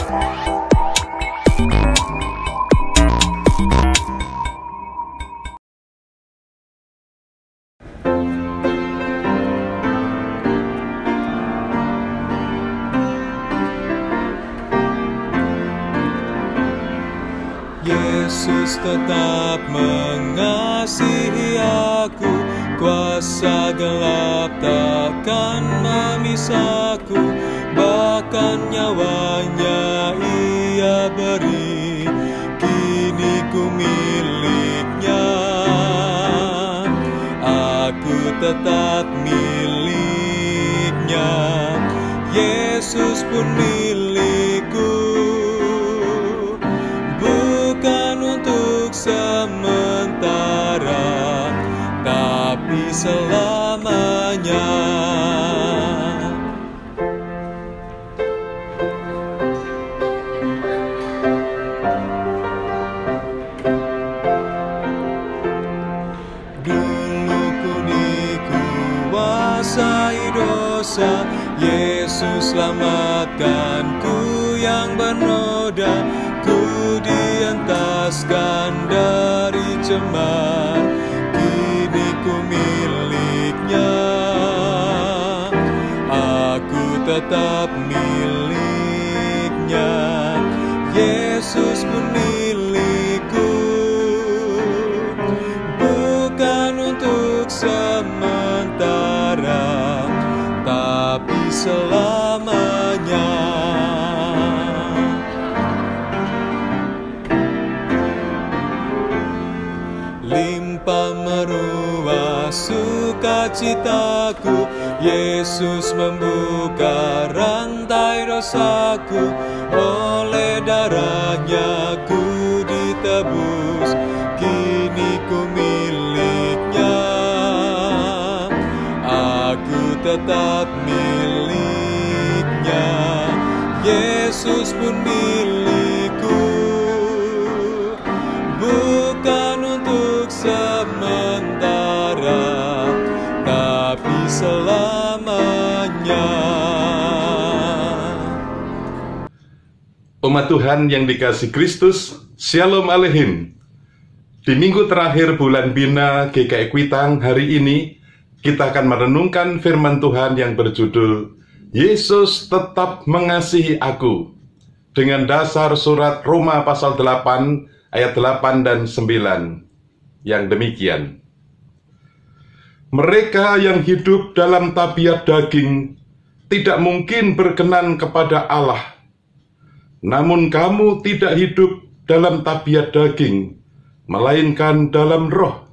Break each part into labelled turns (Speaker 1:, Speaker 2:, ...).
Speaker 1: Yesus tetap mengasihi aku, kuasa gelap takkan memisahku, bahkan nyawanya Ia beri, kini ku miliknya. Aku tetap miliknya, Yesus pun milikku. Sementara, tapi selamanya. Dulu ku dikuasai dosa, Yesus selamatkanku yang bernoda. Ku dientaskan dari cemar, kini ku miliknya. Aku tetap miliknya, Yesus pun milikku. Bukan untuk sementara, tapi selamanya. Limpah meruah sukacitaku, Yesus membuka rantai dosaku. Oleh darahnya ku ditebus, kini ku miliknya. Aku tetap miliknya, Yesus pun milikku. Bukan untuk sementara, tapi selamanya.
Speaker 2: Umat Tuhan yang dikasihi Kristus, Shalom Aleichem. Di minggu terakhir bulan Bina GKI Kuitang hari ini, kita akan merenungkan firman Tuhan yang berjudul Yesus tetap mengasihi aku, dengan dasar surat Roma pasal 8 ayat 8 dan 9 yang demikian. Mereka yang hidup dalam tabiat daging tidak mungkin berkenan kepada Allah. Namun kamu tidak hidup dalam tabiat daging, melainkan dalam roh,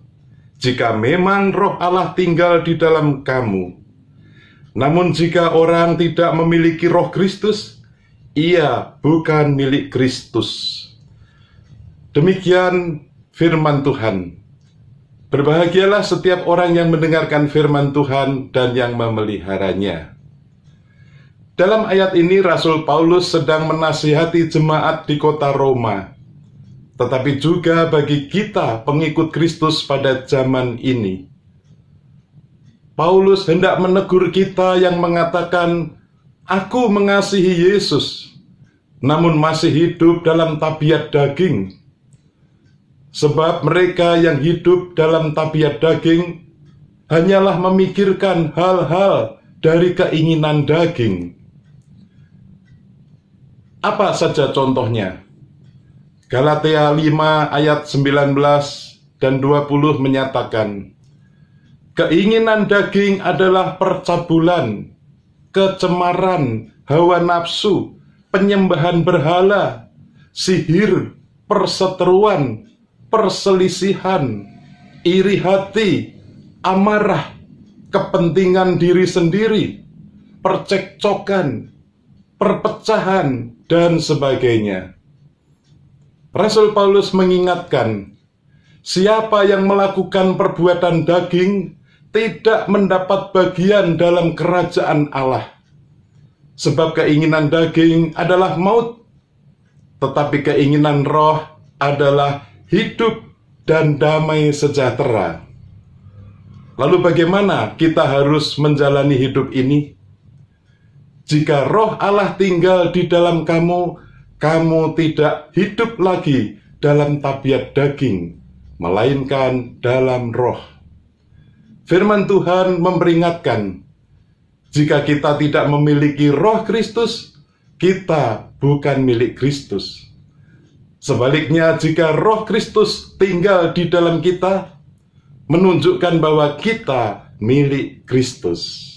Speaker 2: jika memang roh Allah tinggal di dalam kamu. Namun jika orang tidak memiliki roh Kristus, ia bukan milik Kristus. Demikian firman Tuhan. Berbahagialah setiap orang yang mendengarkan firman Tuhan dan yang memeliharanya. Dalam ayat ini Rasul Paulus sedang menasihati jemaat di kota Roma, tetapi juga bagi kita pengikut Kristus pada zaman ini. Paulus hendak menegur kita yang mengatakan, "Aku mengasihi Yesus, namun masih hidup dalam tabiat daging." Sebab mereka yang hidup dalam tabiat daging hanyalah memikirkan hal-hal dari keinginan daging. Apa saja contohnya? Galatia 5 ayat 19 dan 20 menyatakan, keinginan daging adalah percabulan, kecemaran, hawa nafsu, penyembahan berhala, sihir, perseteruan, perselisihan, iri hati, amarah, kepentingan diri sendiri, percekcokan, perpecahan, dan sebagainya. Rasul Paulus mengingatkan, siapa yang melakukan perbuatan daging tidak mendapat bagian dalam kerajaan Allah. Sebab keinginan daging adalah maut, tetapi keinginan roh adalah hidup dan damai sejahtera. Lalu bagaimana kita harus menjalani hidup ini? Jika roh Allah tinggal di dalam kamu, kamu tidak hidup lagi dalam tabiat daging, melainkan dalam roh. Firman Tuhan memperingatkan, jika kita tidak memiliki roh Kristus, kita bukan milik Kristus. Sebaliknya, jika roh Kristus tinggal di dalam kita, menunjukkan bahwa kita milik Kristus.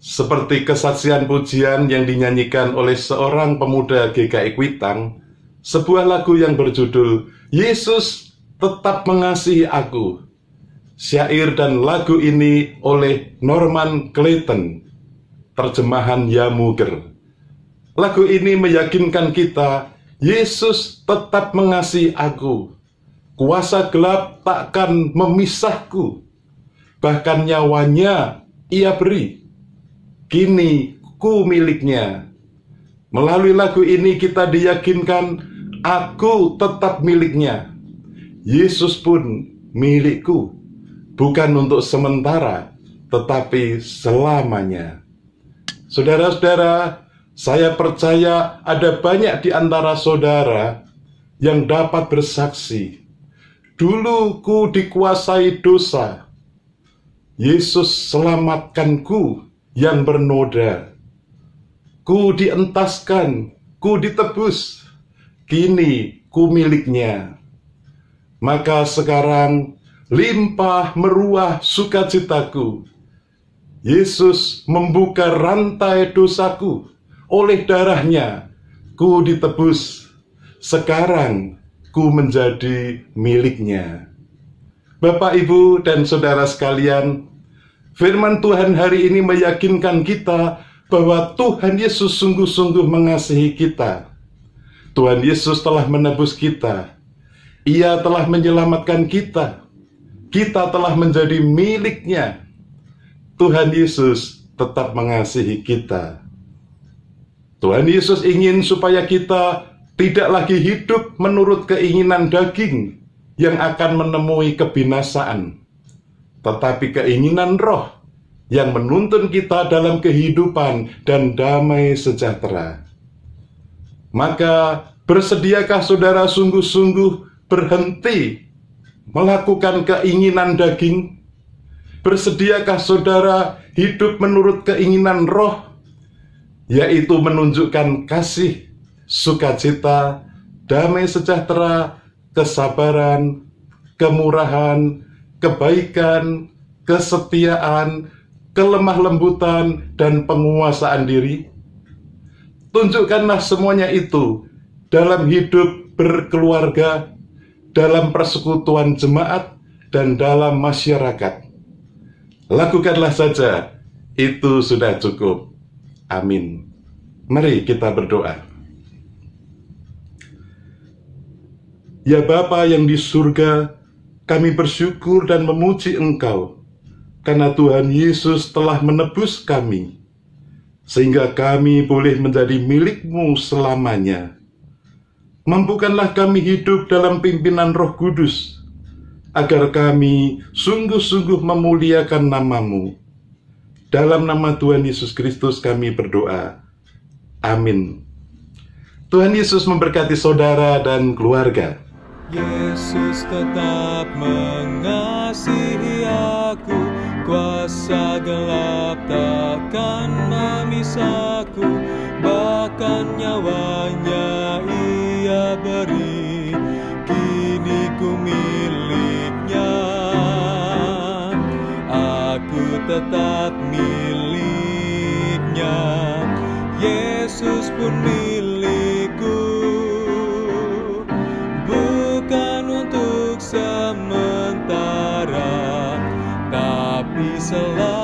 Speaker 2: Seperti kesaksian pujian yang dinyanyikan oleh seorang pemuda GKI Kuitang, sebuah lagu yang berjudul Yesus Tetap Mengasihi Aku. Syair dan lagu ini oleh Norman Clayton, terjemahan Yamuger. Lagu ini meyakinkan kita, Yesus tetap mengasihi aku. Kuasa gelap takkan memisahku. Bahkan nyawanya ia beri. Kini ku miliknya. Melalui lagu ini kita diyakinkan, aku tetap miliknya. Yesus pun milikku. Bukan untuk sementara, tetapi selamanya. Saudara-saudara, saya percaya ada banyak di antara saudara yang dapat bersaksi. Dulu ku dikuasai dosa. Yesus selamatkanku yang bernoda. Ku dientaskan, ku ditebus. Kini ku miliknya. Maka sekarang limpah meruah sukacitaku. Yesus membuka rantai dosaku. Oleh darahnya ku ditebus. Sekarang ku menjadi miliknya. Bapak, Ibu, dan saudara sekalian, firman Tuhan hari ini meyakinkan kita bahwa Tuhan Yesus sungguh-sungguh mengasihi kita. Tuhan Yesus telah menebus kita. Ia telah menyelamatkan kita. Kita telah menjadi miliknya. Tuhan Yesus tetap mengasihi kita. Tuhan Yesus ingin supaya kita tidak lagi hidup menurut keinginan daging yang akan menemui kebinasaan, tetapi keinginan roh yang menuntun kita dalam kehidupan dan damai sejahtera. Maka bersediakah saudara sungguh-sungguh berhenti melakukan keinginan daging? Bersediakah saudara hidup menurut keinginan roh, yaitu menunjukkan kasih, sukacita, damai sejahtera, kesabaran, kemurahan, kebaikan, kesetiaan, kelemah lembutan, dan penguasaan diri? Tunjukkanlah semuanya itu dalam hidup berkeluarga, dalam persekutuan jemaat, dan dalam masyarakat. Lakukanlah saja, itu sudah cukup. Amin. Mari kita berdoa. Ya Bapa yang di surga, kami bersyukur dan memuji Engkau, karena Tuhan Yesus telah menebus kami, sehingga kami boleh menjadi milik-Mu selamanya. Mampukanlah kami hidup dalam pimpinan Roh Kudus, agar kami sungguh-sungguh memuliakan nama-Mu. Dalam nama Tuhan Yesus Kristus kami berdoa. Amin. Tuhan Yesus memberkati saudara dan keluarga.
Speaker 1: Yesus tetap mengasihi aku, kuasa gelap takkan memisahku, bahkan nyawanya ia beri, kini ku miliknya. Aku tetap miliknya, Yesus pun milikku. Bukan untuk sementara, tapi selamanya.